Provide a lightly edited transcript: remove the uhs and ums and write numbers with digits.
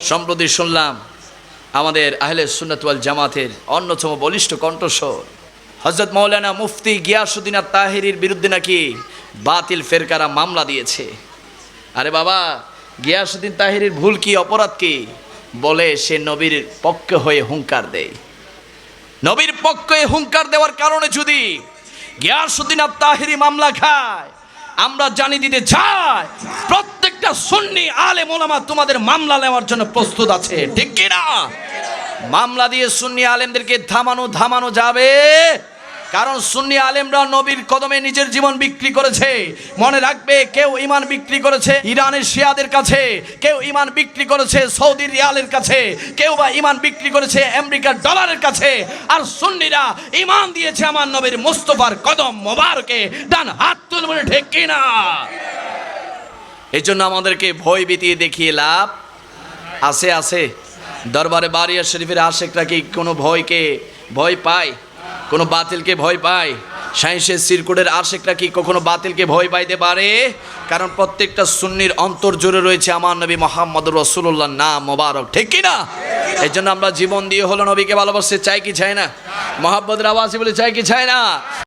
সম্প্রতি শুনলাম আমাদের আহলে সুন্নাত ওয়াল জামাতের অন্যতম বলিষ্ঠ কণ্ঠস্বর হযরত মাওলানা মুফতি গিয়াসউদ্দিন আত-তাহেরীর বিরুদ্ধে নাকি বাতিল ফেরকারা মামলা দিয়েছে। আরে বাবা, গিয়াসউদ্দিন তাহেরীর ভুল কি, অপরাধ কি? বলে সে নবীর পক্ষে হয়ে হুঙ্কার দেয়। নবীর পক্ষে হুঙ্কার দেওয়ার কারণে যদি গিয়াসউদ্দিন আত-তাহেরী মামলা খায়, আমরা জানি দিতে চাই প্রত্যেকটা সুন্নি আলেম ওলামা তোমাদের মামলা নেওয়ার জন্য প্রস্তুত আছে, ঠিক কি না? মামলা দিয়ে সুন্নি আলেমদেরকে থামানো যাবে, কারণ সুন্নি আলেমরা নবীর কদমে নিজের জীবন বিক্রি করেছে। মনে রাখবে, কেউ ঈমান বিক্রি করেছে ইরানের শিয়াদের কাছে, কেউ ঈমান বিক্রি করেছে সৌদির রিয়ালের কাছে, কেউ বা ঈমান বিক্রি করেছে আমেরিকার ডলারের কাছে, আর সুন্নিরা ঈমান দিয়েছে আমার নবীর মুস্তাফার কদম মোবারকে। ডান হাত তুলবে, ঠিক কি না? এই জন্য আমাদেরকে ভয় ভীতি দেখিয়ে লাভ আছে? দরবারে বারিয়া শরীফের আশেকরা কি কোনো ভয় পায়? কোনো বাতিলকে ভয় পায়? সায়েন্সের সিরকুটের আশেকরা কি কখনো বাতিলকে ভয় পাইতে পারে? কারণ প্রত্যেকটা সুন্নির অন্তর জুড়ে রয়েছে আমার নবী মুহাম্মদুর রাসূলুল্লাহর নাম মোবারক, ঠিক কি না? এই জন্য আমরা জীবন দিয়ে হলো নবীকে ভালোবাসতে চাই কি চাই না? মহব্বতের আওয়াজ বলে চাই কি চাই না?